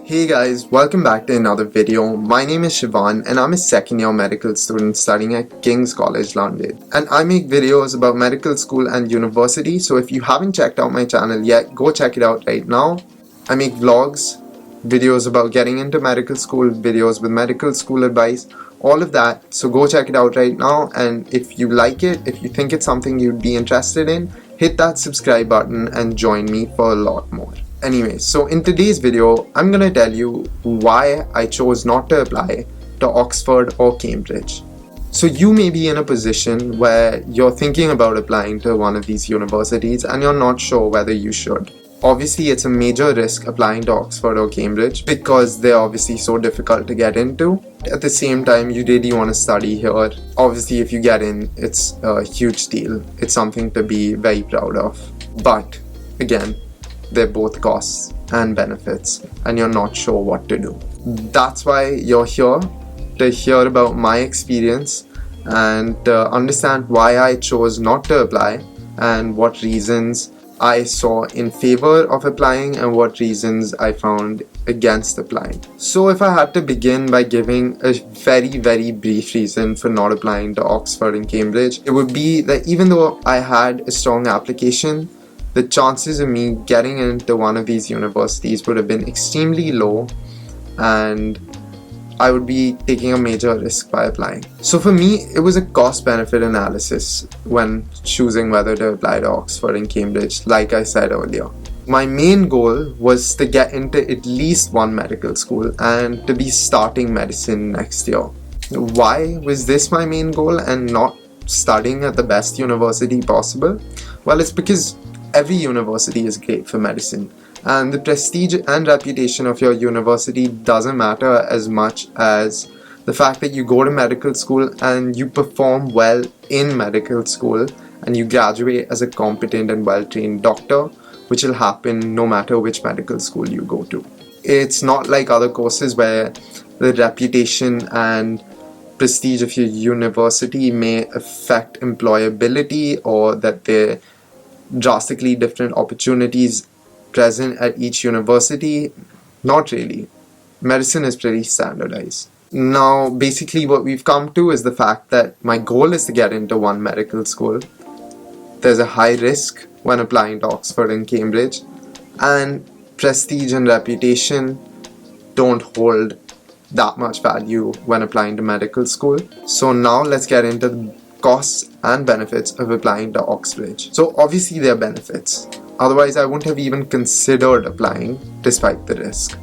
Hey guys, welcome back to another video. My name is Shivan and I'm a second year medical student studying at King's College London. And I make videos about medical school and university, so if you haven't checked out my channel yet, go check it out right now. I make vlogs, videos about getting into medical school, videos with medical school advice, all of that. So go check it out right now, and if you like it, if you think it's something you'd be interested in, hit that subscribe button and join me for a lot more. Anyway, so in today's video, I'm gonna tell you why I chose not to apply to Oxford or Cambridge. So you may be in a position where you're thinking about applying to one of these universities and you're not sure whether you should. Obviously, it's a major risk applying to Oxford or Cambridge because they're obviously so difficult to get into. At the same time, you really want to study here. Obviously, if you get in, it's a huge deal. It's something to be very proud of. But again, they're both costs and benefits, and you're not sure what to do. That's why you're here, to hear about my experience and understand why I chose not to apply and what reasons I saw in favor of applying and what reasons I found against applying. So if I had to begin by giving a very brief reason for not applying to Oxford and Cambridge, it would be that even though I had a strong application, the chances of me getting into one of these universities would have been extremely low, and I would be taking a major risk by applying. So for me, it was a cost-benefit analysis when choosing whether to apply to Oxford and Cambridge, like I said earlier. My main goal was to get into at least one medical school and to be starting medicine next year. Why was this my main goal and not studying at the best university possible? Well, it's because every university is great for medicine, and the prestige and reputation of your university doesn't matter as much as the fact that you go to medical school and you perform well in medical school and you graduate as a competent and well-trained doctor, which will happen no matter which medical school you go to. It's not like other courses where the reputation and prestige of your university may affect employability, or that they're drastically different opportunities present at each university. Not really. Medicine is pretty standardized. Now, basically what we've come to is the fact that my goal is to get into one medical school. There's a high risk when applying to Oxford and Cambridge, and prestige and reputation don't hold that much value when applying to medical school. So now let's get into the costs and benefits of applying to Oxbridge. So obviously there are benefits. Otherwise I wouldn't have even considered applying despite the risk.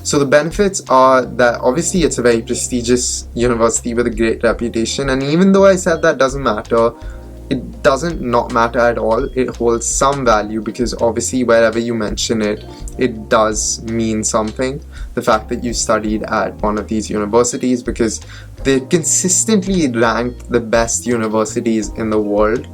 So the benefits are that obviously it's a very prestigious university with a great reputation, and even though I said that doesn't matter, it doesn't not matter at all. It holds some value because obviously wherever you mention it, it does mean something. The fact that you studied at one of these universities, because they're consistently ranked the best universities in the world,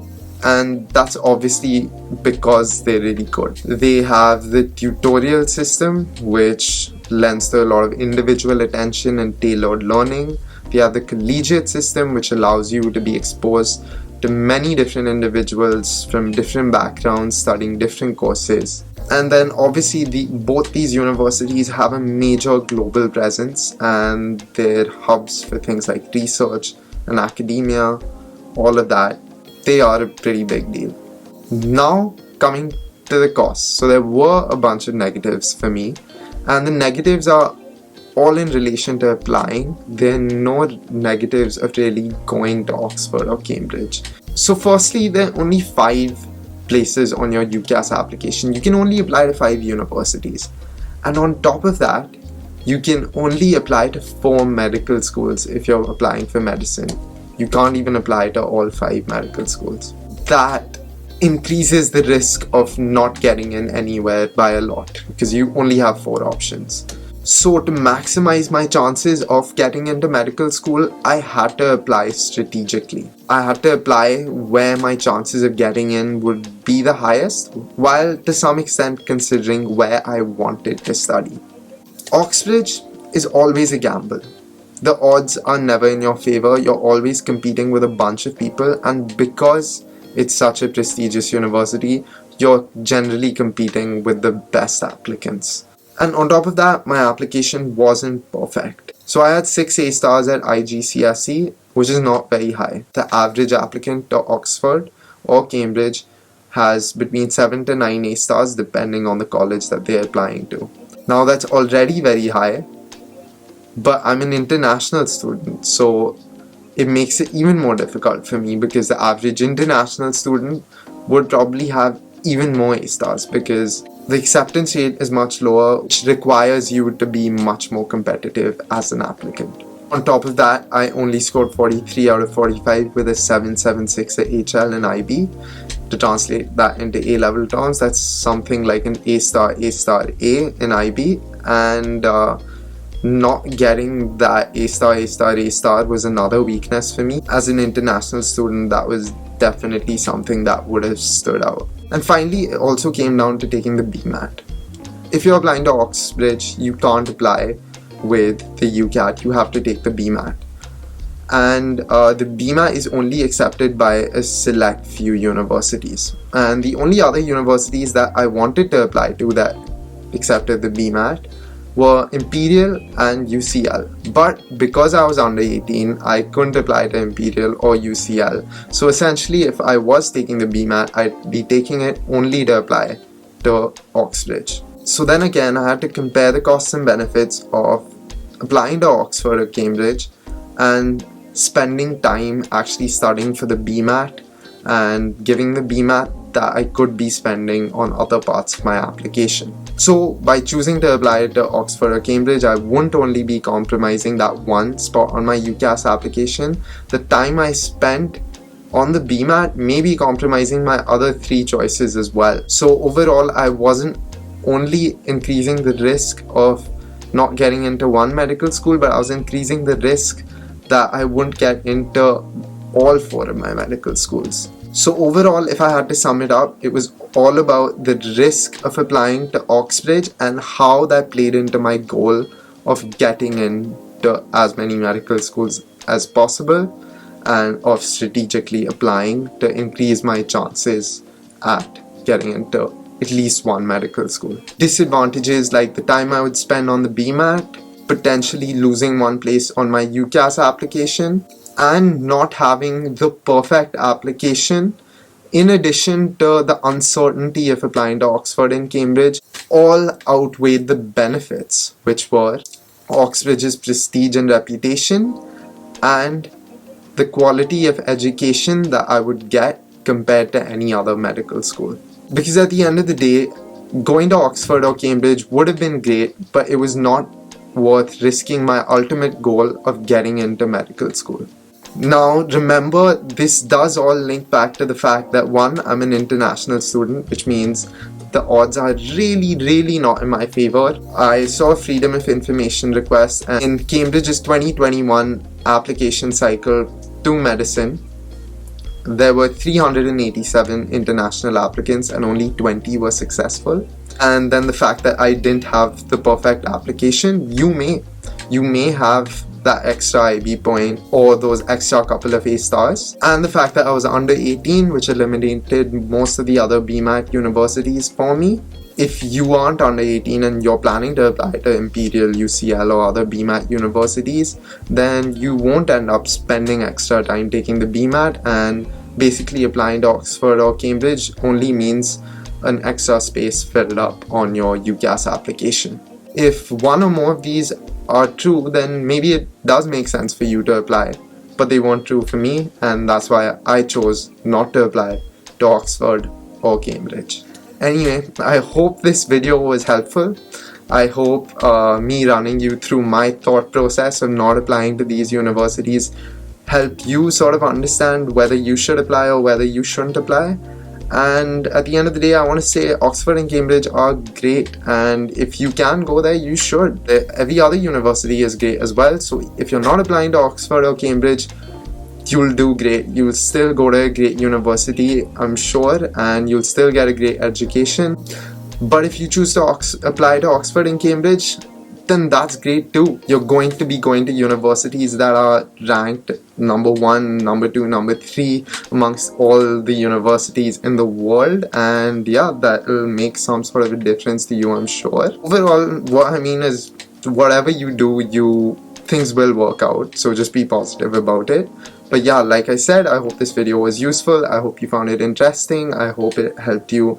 and that's obviously because they're really good. They have the tutorial system, which lends to a lot of individual attention and tailored learning. They have the collegiate system, which allows you to be exposed to many different individuals from different backgrounds studying different courses. And then obviously both these universities have a major global presence, and they're hubs for things like research and academia, all of that. They are a pretty big deal. Now coming to the costs. So there were a bunch of negatives for me, and the negatives are all in relation to applying. There are no negatives of really going to Oxford or Cambridge. So firstly, there are only 5 places on your UCAS application. You can only apply to 5 universities. And on top of that, you can only apply to 4 medical schools if you're applying for medicine. You can't even apply to all 5 medical schools. That increases the risk of not getting in anywhere by a lot, because you only have 4 options. So to maximize my chances of getting into medical school, I had to apply strategically. I had to apply where my chances of getting in would be the highest, while to some extent considering where I wanted to study. Oxbridge is always a gamble. The odds are never in your favor. You're always competing with a bunch of people, and because it's such a prestigious university, you're generally competing with the best applicants. And on top of that, my application wasn't perfect. So I had 6 A stars at IGCSE, which is not very high. The average applicant to Oxford or Cambridge has between 7 to 9 A stars depending on the college that they're applying to. Now that's already very high, but I'm an international student, so it makes it even more difficult for me because the average international student would probably have even more A stars because the acceptance rate is much lower, which requires you to be much more competitive as an applicant. On top of that, I only scored 43 out of 45 with a 776 at HL and IB. To translate that into A-level terms, that's something like an A star, A star, A in IB, and not getting that A star, A star, A star was another weakness for me. As an international student, that was definitely something that would have stood out. And finally, it also came down to taking the BMAT. If you're applying to Oxbridge, you can't apply with the UCAT, you have to take the BMAT. And the BMAT is only accepted by a select few universities. And the only other universities that I wanted to apply to that accepted the BMAT were Imperial and UCL. But because I was under 18, I couldn't apply to Imperial or UCL. So essentially, if I was taking the BMAT, I'd be taking it only to apply to Oxbridge. So then again, I had to compare the costs and benefits of applying to Oxford or Cambridge and spending time actually studying for the BMAT and giving the BMAT that I could be spending on other parts of my application. So by choosing to apply to Oxford or Cambridge, I wouldn't only be compromising that one spot on my UCAS application, the time I spent on the BMAT may be compromising my other 3 choices as well. So overall, I wasn't only increasing the risk of not getting into one medical school, but I was increasing the risk that I wouldn't get into all 4 of my medical schools. So overall, if I had to sum it up, it was all about the risk of applying to Oxbridge and how that played into my goal of getting into as many medical schools as possible and of strategically applying to increase my chances at getting into at least one medical school. Disadvantages like the time I would spend on the BMAT, potentially losing one place on my UCAS application, and not having the perfect application, in addition to the uncertainty of applying to Oxford and Cambridge, all outweighed the benefits, which were Oxbridge's prestige and reputation and the quality of education that I would get compared to any other medical school. Because at the end of the day, going to Oxford or Cambridge would have been great, but it was not worth risking my ultimate goal of getting into medical school. Now remember, this does all link back to the fact that 1, I'm an international student, which means the odds are really not in my favor. I saw Freedom of Information requests, and in Cambridge's 2021 application cycle to medicine, there were 387 international applicants and only 20 were successful. And then the fact that I didn't have the perfect application, you may have that extra IB point or those extra couple of A stars, and the fact that I was under 18, which eliminated most of the other BMAT universities for me. If you aren't under 18 and you're planning to apply to Imperial, UCL or other BMAT universities, then you won't end up spending extra time taking the BMAT, and basically applying to Oxford or Cambridge only means an extra space filled up on your UCAS application. If one or more of these are true, then maybe it does make sense for you to apply, but they weren't true for me, and that's why I chose not to apply to Oxford or Cambridge. Anyway, I hope this video was helpful. I hope me running you through my thought process of not applying to these universities helped you sort of understand whether you should apply or whether you shouldn't apply. And at the end of the day, I want to say Oxford and Cambridge are great, and if you can go there, you should. Every other university is great as well, so if you're not applying to Oxford or Cambridge, you'll do great. You'll still go to a great university, I'm sure, and you'll still get a great education. But if you choose to apply to Oxford and Cambridge, then that's great too. You're going to be going to universities that are ranked number 1, number 2, number 3 amongst all the universities in the world, and yeah, that will make some sort of a difference to you, I'm sure. Overall, what I mean is, whatever you do, things will work out, so just be positive about it. But yeah, like I said, I hope this video was useful. I hope you found it interesting. I hope it helped you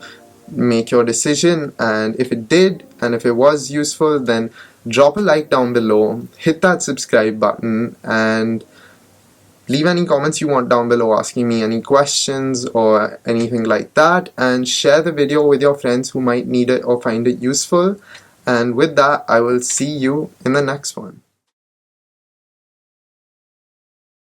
make your decision, and if it did, and if it was useful, then drop a like down below, hit that subscribe button, and leave any comments you want down below asking me any questions or anything like that, and share the video with your friends who might need it or find it useful. And with that, I will see you in the next one.